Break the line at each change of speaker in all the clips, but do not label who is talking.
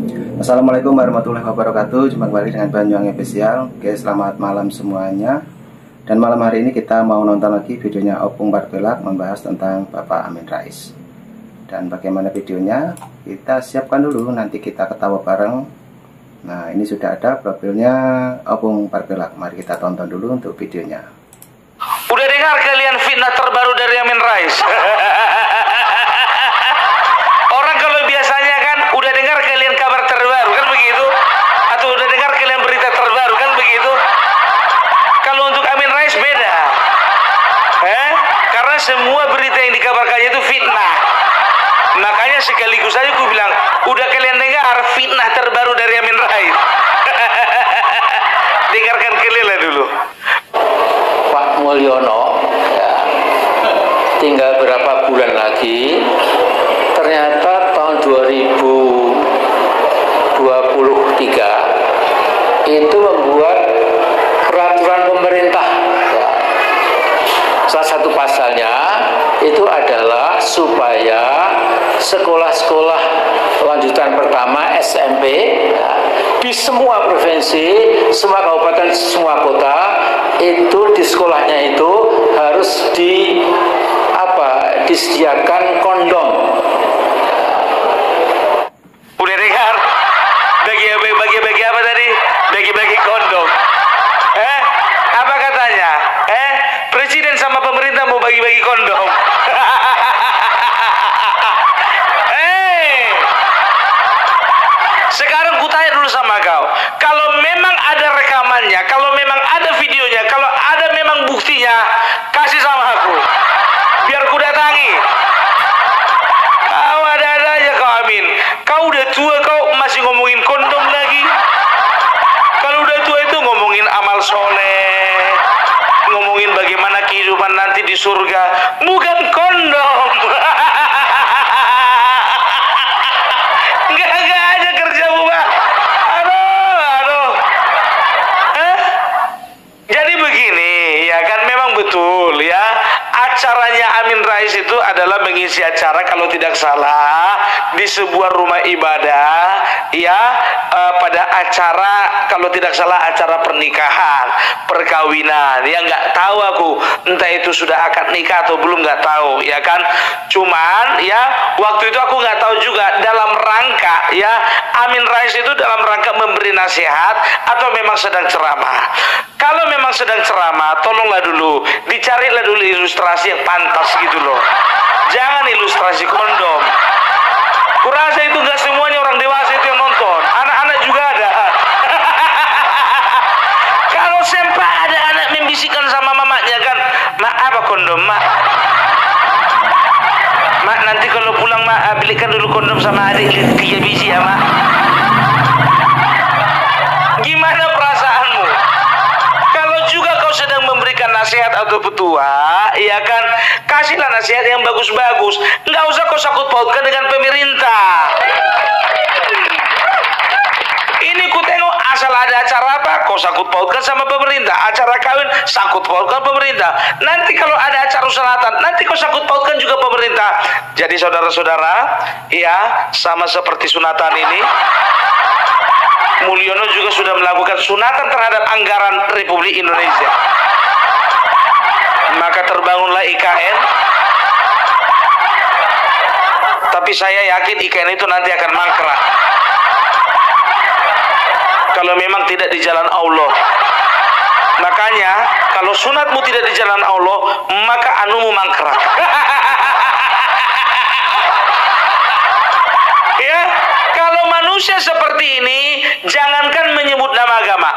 Assalamualaikum warahmatullahi wabarakatuh. Jumpa kembali dengan Banyuwangi Official. Oke, selamat malam semuanya. Dan malam hari ini kita mau nonton lagi videonya Opung Parpelak membahas tentang Bapak Amin Rais. Dan bagaimana videonya? Kita siapkan dulu, nanti kita ketawa bareng. Nah, ini sudah ada profilnya Opung Parpelak. Mari kita tonton dulu untuk videonya.
Udah dengar kalian fitnah terbaru dari Amin Rais? Orang kalau biasanya kan udah dengar kalian kabar terbaru kan begitu, atau udah dengar kalian berita terbaru kan begitu. Kalau untuk Amin Rais beda, karena semua berita yang dikabarkannya itu fitnah. Makanya sekaligus aja aku bilang, udah kalian dengar fitnah terbaru dari Amin Rais? Dengarkan kalian dulu.
Pak Mulyono, ya, tinggal berapa bulan lagi, ternyata tahun 2023 itu membuat peraturan pemerintah, ya. Salah satu pasalnya itu adalah supaya sekolah-sekolah lanjutan pertama SMP, ya, di semua provinsi, semua kabupaten, semua kota itu di sekolahnya itu harus disediakan kondom.
Udah dengar? Bagi apa tadi? Bagi kondom. Apa katanya? Presiden sama pemerintah mau bagi-bagi kondom. Sekarang kutanya dulu sama kau, kalau memang ada rekamannya, kalau memang ada videonya, kalau ada memang buktinya, kasih sama aku, biar ku datangi. Kau ada-ada aja kau Amin, kau udah tua, kau masih ngomongin kondom lagi. Kalau udah tua itu ngomongin amal soleh, ngomongin bagaimana kehidupan nanti di surga, bukan kondom. Betul ya, acaranya Amin Rais itu adalah mengisi acara kalau tidak salah di sebuah rumah ibadah ya, pada acara kalau tidak salah acara pernikahan, perkawinan ya, nggak tahu aku entah itu sudah akad nikah atau belum, nggak tahu ya kan. Cuman ya waktu itu aku nggak tahu juga dalam rangka ya Amin Rais itu dalam rangka memberi nasihat atau memang sedang ceramah. Kalau memang sedang ceramah, tolonglah dulu dicarilah dulu ilustrasi yang pantas gitu loh. Jangan ilustrasi kondom. Kurasa itu gak semuanya orang dewasa itu yang nonton, anak-anak juga ada. Kalau sempat ada anak membisikkan sama mamanya kan, mak apa kondom mak? Mak nanti kalau pulang mak belikan dulu kondom sama adik 3 biji ya mak. Gimana perasaanmu? Kalau juga kau sedang memberikan nasihat atau petua, ya kan, kasihlah nasihat yang bagus-bagus. Nggak usah kau sakut pautkan dengan pemerintah. Ini ku tengok asal ada acara apa, kau sakut pautkan sama pemerintah. Acara kawin, sakut pautkan pemerintah. Nanti kalau ada acara sunatan, nanti kau sakut pautkan juga pemerintah. Jadi saudara-saudara, ya, sama seperti sunatan ini, Mulyono juga sudah melakukan sunatan terhadap anggaran Republik Indonesia. Maka terbangunlah IKN. Tapi saya yakin IKN itu nanti akan mangkrak. Kalau memang tidak di jalan Allah. Makanya kalau sunatmu tidak di jalan Allah, maka anumu mangkrak. Ya, kalau manusia seperti ini, jangankan menyebut nama agama,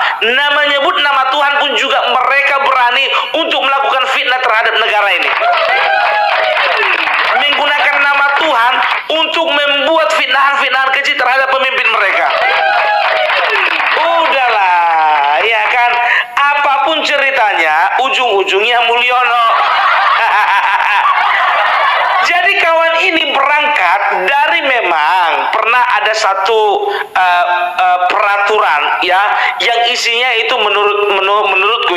menyebut nama Tuhan pun juga mereka berani untuk melakukan fitnah terhadap negara ini. Menggunakan nama Tuhan untuk membuat fitnahan-fitnahan kecil terhadap pemimpin mereka. Udahlah, ya kan? Apapun ceritanya, ujung-ujungnya Mulyono. Jadi kawan ini berangkat dari memang pernah ada satu peraturan ya yang isinya itu menurutku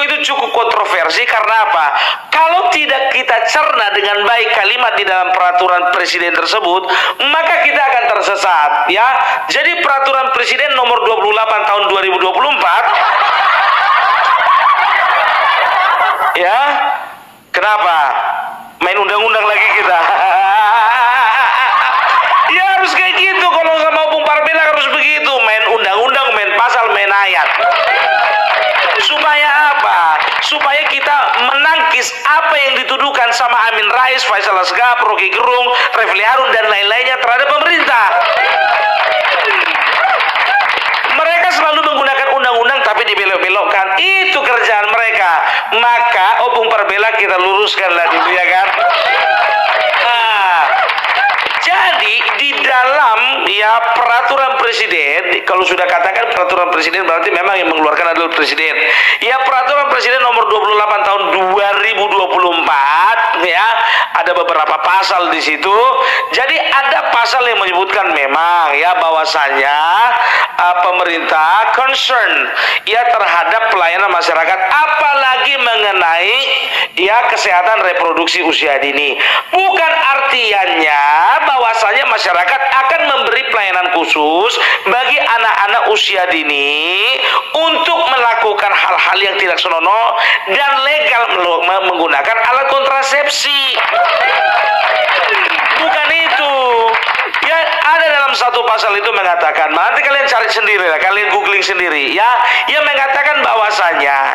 itu cukup kontroversi. Karena apa? Kalau tidak kita cerna dengan baik kalimat di dalam peraturan presiden tersebut, maka kita akan tersesat. tersesat ya. Jadi peraturan presiden nomor 28 tahun 2024 ya. Kenapa? Main undang-undang lagi kita. Ya harus kayak gitu, kalau sama Opung Parbelak harus begitu, main undang-undang, main pasal, main ayat. Supaya apa? Supaya kita menangkis apa yang dituduhkan sama Amin Rais, Faisal Asgaf, Rocky Gerung, Refli Harun dan lain-lainnya terhadap pemerintah. Mereka selalu menggunakan undang-undang tapi dibelok-belokkan. Itu kerjaan mereka. Maka Opung Parbelak kita luruskanlah dulu ya kan. Jadi di dalam ya peraturan presiden, kalau sudah katakan peraturan presiden berarti memang yang mengeluarkan adalah presiden. Ya peraturan presiden nomor 28 tahun 2024 ya, ada beberapa pasal di situ. Jadi ada pasal yang menyebutkan memang ya bahwasanya pemerintah concern ya terhadap pelayanan masyarakat, apalagi mengenai ya kesehatan reproduksi usia dini. Bukan artinya bahwasanya masyarakat akan memberi pelayanan khusus bagi anak-anak usia dini untuk melakukan hal-hal yang tidak senonoh dan legal menggunakan alat kontrasepsi. Bukan itu. Ya ada dalam satu pasal itu mengatakan, nanti kalian cari sendiri lah, kalian googling sendiri ya, yang mengatakan bahwasanya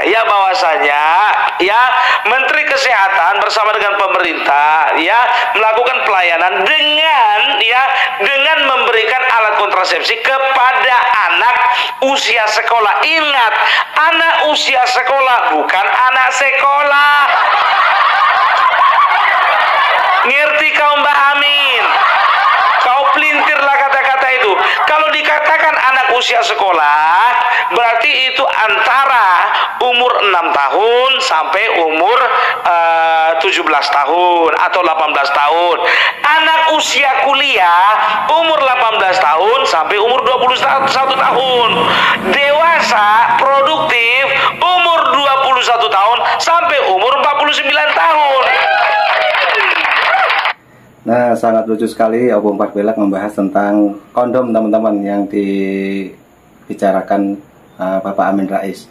ya Menteri Kesehatan bersama dengan pemerintah ya melakukan pelayanan dengan memberikan alat kontrasepsi kepada anak usia sekolah. Ingat, anak usia sekolah, bukan anak sekolah. Ngerti kau Mbak Amin? Kau pelintirlah kata-kata itu. Kalau dikatakan anak usia sekolah, berarti itu antara umur 6 tahun sampai umur 17 tahun atau 18 tahun. Anak usia kuliah umur 18 tahun sampai umur 21 tahun. Dewasa produktif umur 21 tahun sampai umur 49 tahun.
Nah, sangat lucu sekali Opung Parbelak membahas tentang kondom teman-teman yang dibicarakan Bapak Amin Rais.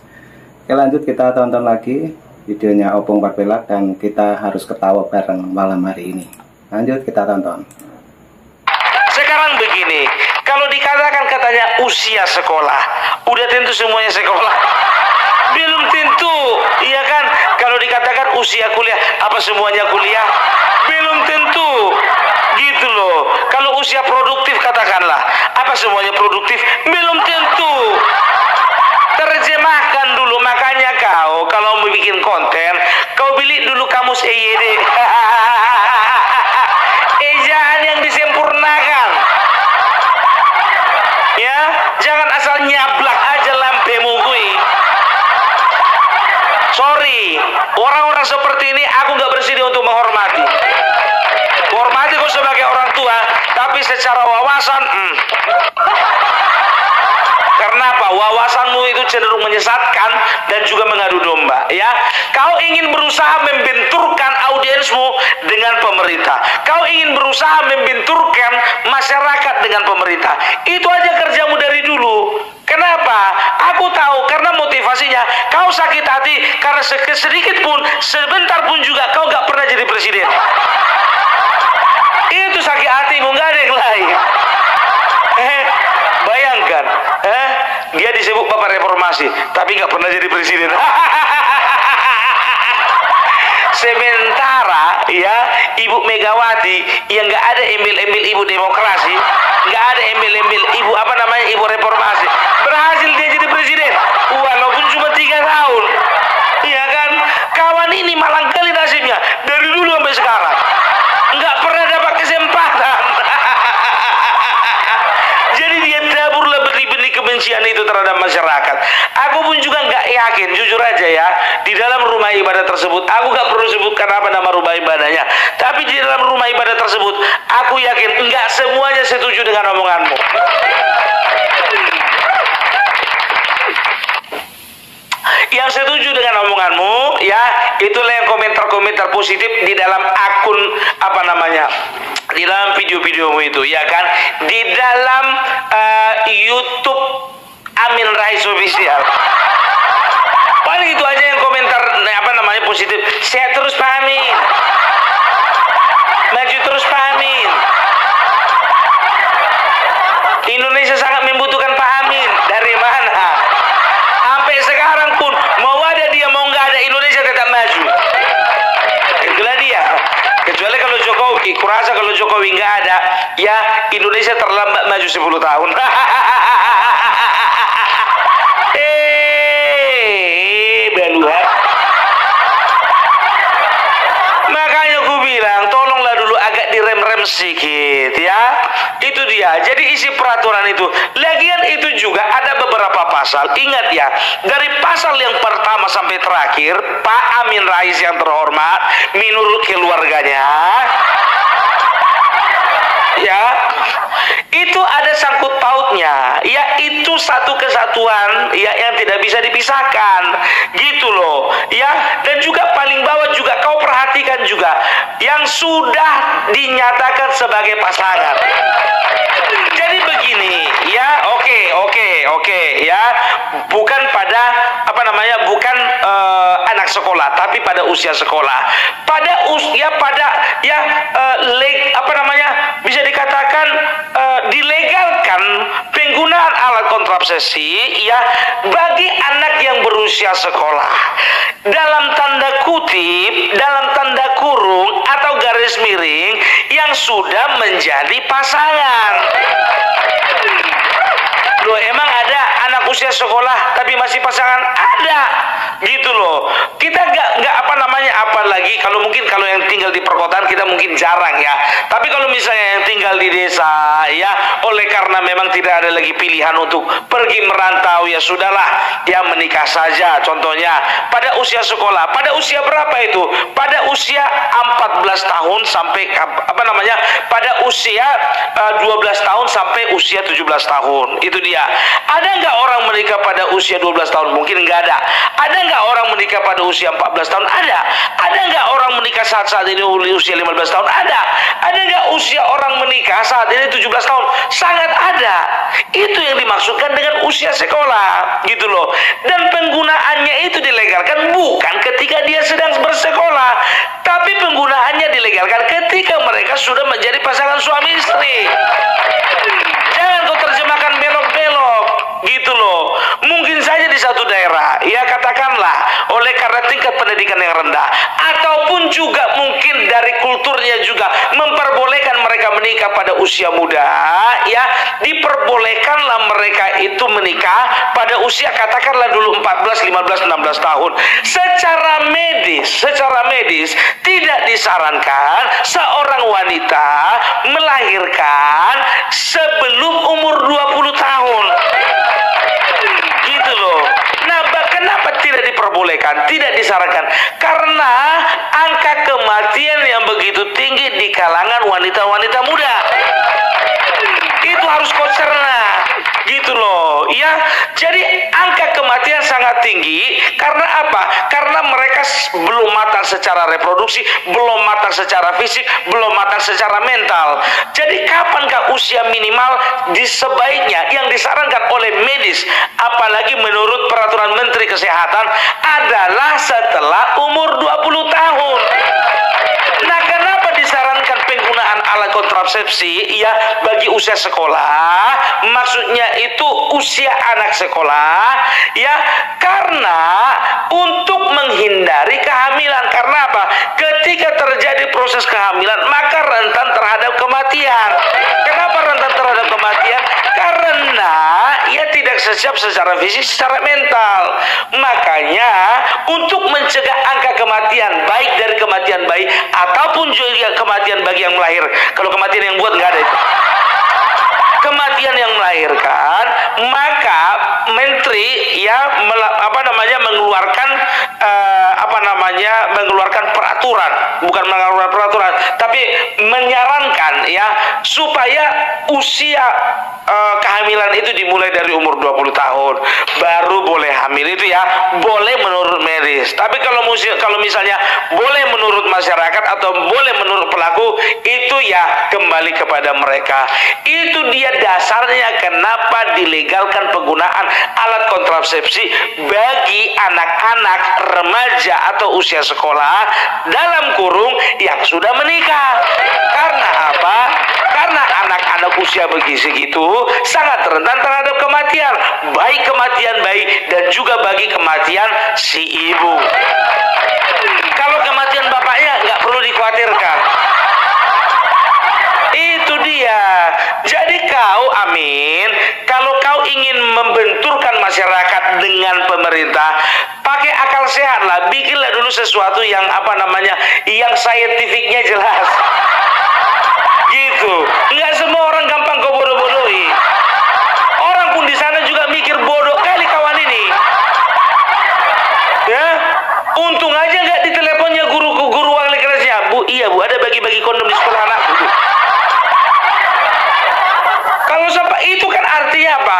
Oke, lanjut kita tonton lagi videonya Opung Parbelak dan kita harus ketawa bareng malam hari ini. Lanjut kita tonton.
Sekarang begini, kalau dikatakan katanya usia sekolah, udah tentu semuanya sekolah? Belum tentu, iya kan? Kalau dikatakan usia kuliah, apa semuanya kuliah? Belum tentu, gitu loh. Kalau usia produktif katakanlah, apa semuanya produktif? Belum tentu. Terjemahkan dulu, makanya kau kalau mau bikin konten, kau beli dulu kamus EYD. Ejaan yang disempurnakan. Ya, jangan asal nyablak aja lampemu gue. Sorry, orang-orang seperti ini aku nggak bersedia untuk menghormati. Hormati kau sebagai orang tua, tapi secara wawasan, Karena apa? Wawasanmu itu cenderung menyesatkan dan juga mengadu domba. Ya, kau ingin berusaha membenturkan audiensmu dengan pemerintah. Kau ingin berusaha membenturkan masyarakat dengan pemerintah. Itu aja kerjamu dari dulu. Kenapa? Aku tahu karena motivasinya kau sakit hati karena sedikit pun, sebentar pun juga kau gak pernah jadi presiden. Itu sakit hatimu, gak ada yang lain. Bayangkan, dia disebut Bapak Reformasi, tapi gak pernah jadi presiden. Sementara ya Ibu Megawati yang nggak ada embel-embel ibu demokrasi, nggak ada embel-embel ibu ibu reformasi, berhasil dia jadi presiden walaupun cuma 3 tahun. Iya kan? Kawan ini malang kali nasibnya dari dulu sampai sekarang nggak pernah dapat kesempatan. Jadi dia taburlah benih-benih kebencian itu terhadap masyarakat. Aku pun juga nggak yakin, jujur aja ya, di dalam rumah ibadah tersebut, aku nggak perlu sebutkan apa nama rumah ibadahnya, tapi di dalam rumah ibadah tersebut, aku yakin nggak semuanya setuju dengan omonganmu. Yang setuju dengan omonganmu, ya, itulah yang komentar-komentar positif di dalam akun di dalam video-videomu itu, ya kan, di dalam YouTube Amin Rais Official. Paling itu aja yang komentar apa namanya positif. Sehat terus Pak Amin, maju terus Pak Amin. Indonesia sangat membutuhkan Pak Amin. Dari mana? Sampai sekarang pun mau ada dia mau nggak ada, Indonesia tetap maju. Itulah dia. Kecuali kalau Jokowi, kurasa kalau Jokowi nggak ada, ya Indonesia terlambat maju 10 tahun. Beluhat. Makanya aku bilang, tolonglah dulu agak direm-rem sedikit, ya. Itu dia. Jadi isi peraturan itu. Lagian itu juga ada beberapa pasal. Ingat ya, dari pasal yang pertama sampai terakhir, Pak Amin Rais yang terhormat, menurut keluarganya, ya, itu ada sangkut pautnya, yaitu satu kesatuan ya yang tidak bisa dipisahkan, gitu loh, ya. Dan juga paling bawah juga kau perhatikan juga yang sudah dinyatakan sebagai pasangan. Jadi begini, ya, oke, ya, bukan pada apa namanya, bukan anak sekolah, tapi pada usia sekolah, pada usia apa namanya, bisa dikatakan dilegalkan penggunaan alat kontrasepsi ya bagi anak yang berusia sekolah, dalam tanda kutip, dalam tanda kurung atau garis miring, yang sudah menjadi pasangan. Loh, emang ada anak usia sekolah tapi masih pasangan? Ada, gitu loh. Kita nggak apa namanya, apalagi kalau mungkin kalau yang tinggal di perkotaan kita mungkin jarang ya. Tapi kalau misalnya yang tinggal di desa ya, oleh karena memang tidak ada lagi pilihan untuk pergi merantau, ya sudahlah, ya menikah saja. Contohnya pada usia sekolah, pada usia berapa itu? Pada usia 14 tahun sampai apa namanya? Pada usia 12 tahun sampai usia 17 tahun. Itu dia. Ada nggak orang menikah pada usia 12 tahun? Mungkin nggak ada. Ada nggak orang menikah pada usia 14 tahun? Ada. Ada nggak orang menikah saat ini usia 15 tahun? Ada. Ada nggak usia orang menikah saat ini 17 tahun? Sangat ada. Itu yang dimaksudkan dengan usia sekolah, gitu loh. Dan penggunaannya itu dilegalkan bukan ketika dia sedang bersekolah, tapi penggunaannya dilegalkan ketika mereka sudah menjadi pasangan suami istri. Jangan kau terjemahkan belok-belok, gitu loh. Mungkin saja di satu daerah, ya katakanlah oleh karena tingkat pendidikan yang rendah, ataupun juga mungkin dari kulturnya juga memperbolehkan mereka menikah pada usia muda, ya diperbolehkanlah mereka itu menikah pada usia katakanlah dulu 14, 15, 16 tahun. Secara medis tidak disarankan seorang wanita melahirkan sebelum umur 20 tahun. Gitu loh. Nah, kenapa tidak diperbolehkan? Tidak disarankan. Karena angka kematian yang begitu tinggi di kalangan wanita-wanita muda. Itu harus kau cerna. Gitu loh. Ya, jadi angka kematian sangat tinggi karena apa? Karena mereka belum matang secara reproduksi, belum matang secara fisik, belum matang secara mental. Jadi kapankah usia minimal sebaiknya yang disarankan oleh medis, apalagi menurut peraturan Menteri Kesehatan, adalah setelah umur 20 tahun. Nah, kenapa disarankan penggunaan alat kontrasepsi ya bagi usia sekolah? Maksudnya itu usia anak sekolah ya, karena untuk menghindari kehamilan. Karena apa? Ketika terjadi proses kehamilan maka rentan terhadap kematian. Kenapa rentan terhadap kematian? Karena ia tidak siap secara fisik, secara mental. Makanya untuk mencegah angka kematian, baik dari kematian bayi ataupun juga kematian bagi yang melahir. Kalau kematian yang buat nggak ada itu. Kematian yang melahirkan, maka menteri ya mengeluarkan mengeluarkan peraturan, bukan mengeluarkan peraturan, tapi menyarankan ya supaya usia kehamilan itu dimulai dari umur 20 tahun baru boleh hamil. Itu ya boleh menurut medis. Tapi kalau misalnya boleh menurut masyarakat atau boleh menurut pelaku, itu ya kembali kepada mereka. Itu dia dasarnya kenapa dilegalkan penggunaan alat kontrasepsi bagi anak-anak, remaja atau usia sekolah dalam kurung yang sudah menikah. Karena apa? Karena anak-anak usia segitu sangat rentan terhadap kematian, baik kematian bayi dan juga bagi kematian si ibu. Kalau kematian bapaknya nggak perlu dikhawatirkan. Itu dia. Jadi kau, Amin, kalau kau ingin membenturkan masyarakat dengan pemerintah, pakai akal sehat lah, bikinlah dulu sesuatu yang yang saintifiknya jelas. Gitu. Nggak semua orang gampang kau bodoh-bodohi. Orang pun di sana juga mikir bodoh kali kawan ini. Ya, untung aja nggak di teleponnya guru wali kelasnya. Bu, iya bu, ada bagi-bagi kondom di sekolah anakku. Kalau sampai itu kan artinya apa?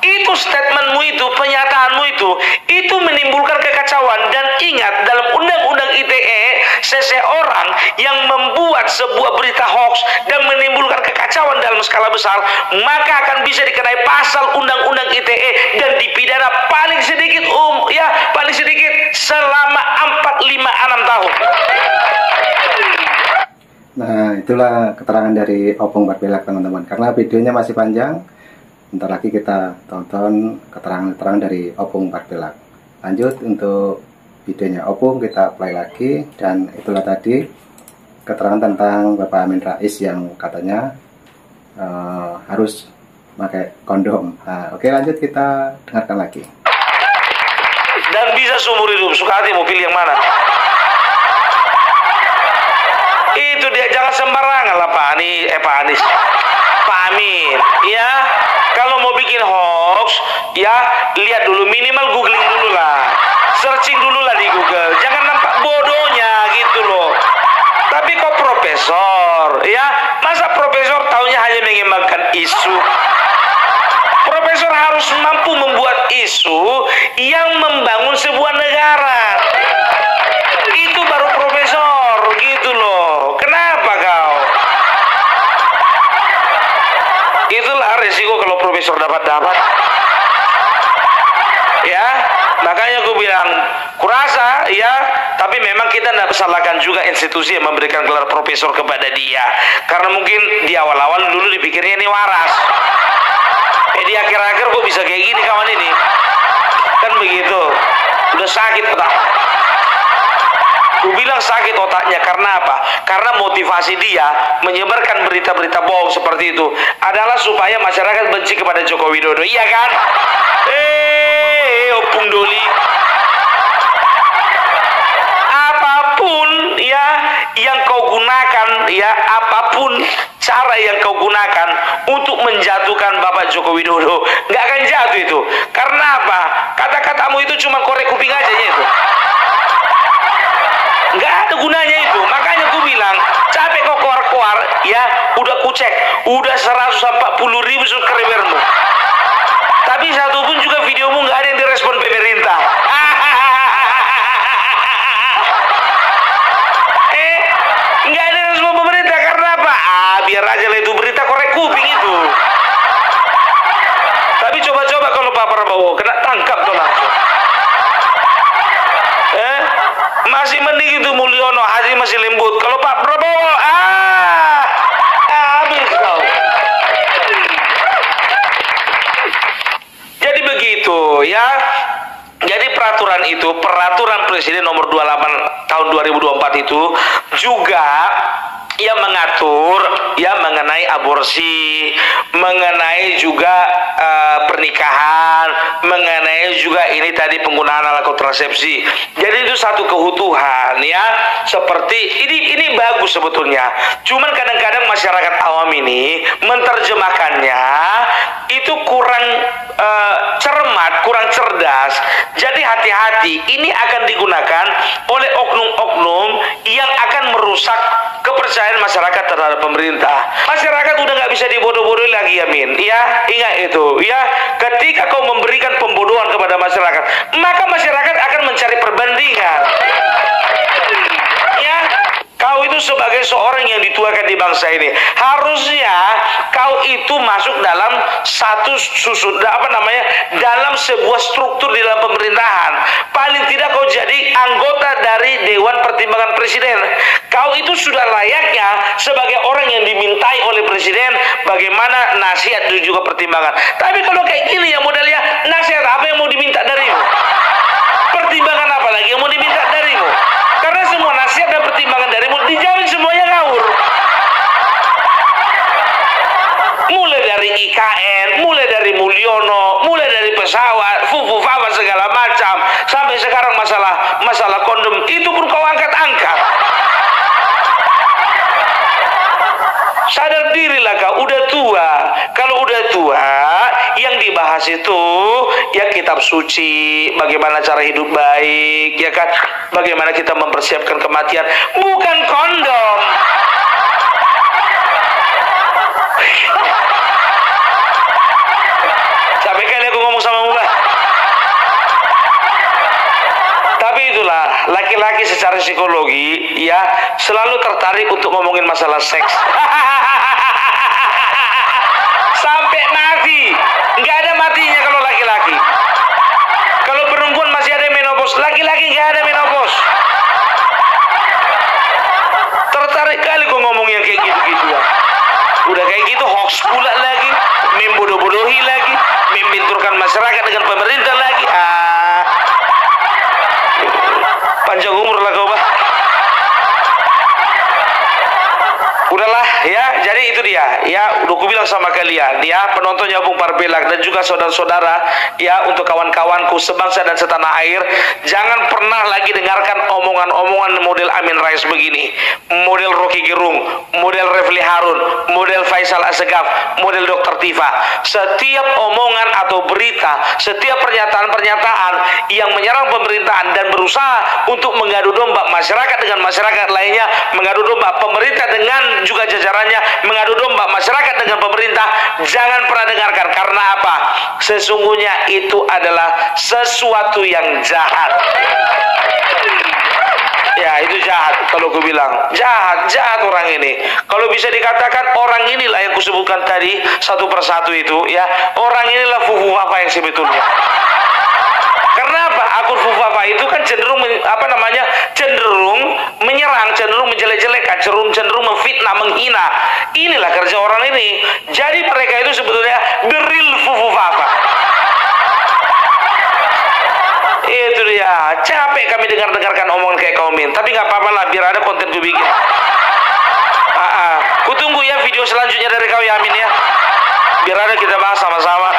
Itu statementmu itu, pernyataanmu itu menimbulkan kekacauan. Dan ingat, dalam Undang-Undang ITE, seseorang yang membuat sebuah berita hoax dan menimbulkan kekacauan dalam skala besar, maka akan bisa dikenai pasal Undang-Undang ITE dan dipidana paling sedikit selama 4, 5, 6 tahun.
Nah, itulah keterangan dari Opung Barbelak, teman-teman. Karena videonya masih panjang, bentar lagi kita tonton keterangan-keterangan dari Opung Barbelak. Lanjut untuk videonya Opung, kita play lagi. Dan itulah tadi keterangan tentang Bapak Amin Rais yang katanya harus pakai kondom. Nah, oke, lanjut kita dengarkan lagi.
Dan bisa seumur hidup, suka hati mau pilih yang mana. Itu dia, jangan sembarangan lah Pak Amin ya. Kalau mau bikin hoax ya, lihat dulu, minimal googling dulu lah, searching dulu lah di Google, jangan nampak bodohnya gitu loh. Tapi kok profesor ya, masa profesor taunya hanya mengembangkan isu? Profesor harus mampu membuat isu yang membangun sebuah negara. Itu baru profesor gitu loh. Kenapa kau? Itulah resiko kalau profesor dapat. Ya, makanya aku bilang, kurasa ya, tapi memang kita tidak salahkan juga institusi yang memberikan gelar profesor kepada dia. Karena mungkin di awal-awal dulu dipikirnya ini waras. Di akhir-akhir kok bisa kayak gini kawan ini. Kan begitu. Udah sakit otak. Aku bilang sakit otaknya karena apa? Karena motivasi dia menyebarkan berita-berita bohong seperti itu adalah supaya masyarakat benci kepada Joko Widodo. Iya kan? Opung Doli. Apapun ya yang kau gunakan ya, apapun cara yang kau gunakan untuk menjatuhkan Bapak Joko Widodo, nggak akan jatuh itu. Karena apa? Kata-katamu itu cuma korek kuping aja itu. Nggak ada gunanya itu. Makanya aku bilang, capek kau keluar-keluar ya, udah kucek, udah 140.000 subscribermu, tapi satu pun juga videomu nggak ada yang direspon pemerintah. Nggak ada yang respon pemerintah karena apa? Biar aja lah itu berita korek kuping itu. Tapi coba-coba kalau Pak Prabowo kena tangkap tuh langsung. Masih mending itu Mulyono, Haji masih lembut. Kalau Pak Prabowo, habis kau. Jadi begitu ya. Jadi peraturan Presiden nomor 28 tahun 2024 itu juga yang mengatur ya mengenai aborsi, mengenai juga pernikahan, mengenai juga ini tadi penggunaan alat kontrasepsi. Jadi itu satu keutuhan ya. Seperti ini bagus sebetulnya. Cuman kadang-kadang masyarakat awam ini menerjemahkannya itu kurang cermat, kurang cerdas. Jadi hati-hati, ini akan digunakan oleh oknum-oknum yang akan merusak kepercayaan masyarakat terhadap pemerintah. Masyarakat udah nggak bisa dibodoh-bodohi lagi, Amin. Ya, ingat itu. Ya, ketika kau memberikan pembodohan kepada masyarakat, maka masyarakat akan mencari perbandingan. Ya, kau itu sebagai seorang yang dituakan di bangsa ini, harusnya kau itu masuk dalam satu dalam sebuah struktur di dalam pemerintahan. Paling tidak kau jadi anggota dari Dewan Pertimbangan Presiden. Kau itu sudah layaknya sebagai orang yang dimintai oleh Presiden bagaimana nasihat dan juga pertimbangan. Tapi kalau kayak gini ya modelnya, nasihat apa yang mau diminta darimu? Pertimbangan apa lagi yang mau diminta darimu? Karena semua nasihat dan pertimbangan darimu dijauhin semuanya ngawur. Mulai dari IKN, mulai dari Mulyono, mulai dari pesawat, fufu-fafa segala macam, sampai sekarang masalah kondom itu pun kau angkat-angkat. Sadar dirilah kau, udah tua. Kalau udah tua, yang dibahas itu ya kitab suci, bagaimana cara hidup baik, ya kan? Bagaimana kita mempersiapkan kematian, bukan kondom. Capek kali aku ngomong sama Mbak. Tapi itulah, laki-laki secara psikologi ya selalu tertarik untuk ngomongin masalah seks. Sampai mati, nggak ada matinya kalau laki-laki. Kalau perempuan masih ada menopause, laki-laki nggak ada menopause. Tertarik kali kok ngomong yang kayak gitu-gitu ya. Udah kayak gitu hoax pula lagi, membodoh-bodohi lagi, membenturkan masyarakat dengan pemerintah lagi. Panjang umur lah kau, Bah. Udahlah ya, jadi itu dia ya, udah aku bilang sama kalian ya, penontonnya Opung Parpelak dan juga saudara-saudara ya, untuk kawan-kawanku sebangsa dan setanah air, jangan pernah lagi dengarkan omongan-omongan model Amin Rais begini, model Rocky Gerung, model Refli Harun, model Faisal Assegaf, model Dr. Tifa. Setiap omongan atau berita, setiap pernyataan-pernyataan yang menyerang pemerintahan dan berusaha untuk mengadu domba masyarakat dengan masyarakat lainnya, mengadu domba pemerintah dengan juga jajarannya, mengadu domba masyarakat dengan pemerintah, jangan pernah dengarkan. Karena apa? Sesungguhnya itu adalah sesuatu yang jahat. Ya, itu jahat. Kalau aku bilang jahat orang ini. Kalau bisa dikatakan orang inilah yang kusebutkan tadi satu persatu itu ya, orang inilah fufu apa yang sebetulnya. Karena apa? Akun fufafa itu kan cenderung cenderung menyerang, cenderung menjelek-jelekan, cenderung memfitnah, menghina. Inilah kerja orang ini. Jadi mereka itu sebetulnya the real fufafa. Itu dia. Capek kami dengarkan omongan kayak kau Min. Tapi nggak apa-apa lah, biar ada konten gue bikin. Kutunggu ya video selanjutnya dari kau ya Amin ya. Biar ada kita bahas sama-sama.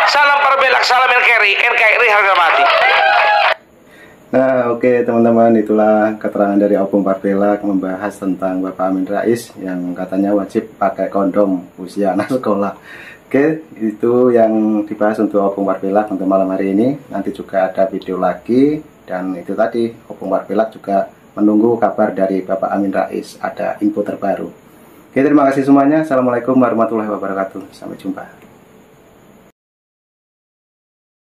Salam Parpelak, salam NKRI harga mati.
Nah, oke teman-teman, itulah keterangan dari Opung Parpelak membahas tentang Bapak Amin Rais yang katanya wajib pakai kondom usia anak sekolah. Oke, itu yang dibahas untuk Opung Parpelak untuk malam hari ini. Nanti juga ada video lagi, dan itu tadi Opung Parpelak juga menunggu kabar dari Bapak Amin Rais, ada info terbaru. Oke, terima kasih semuanya. Assalamualaikum warahmatullahi wabarakatuh. Sampai jumpa.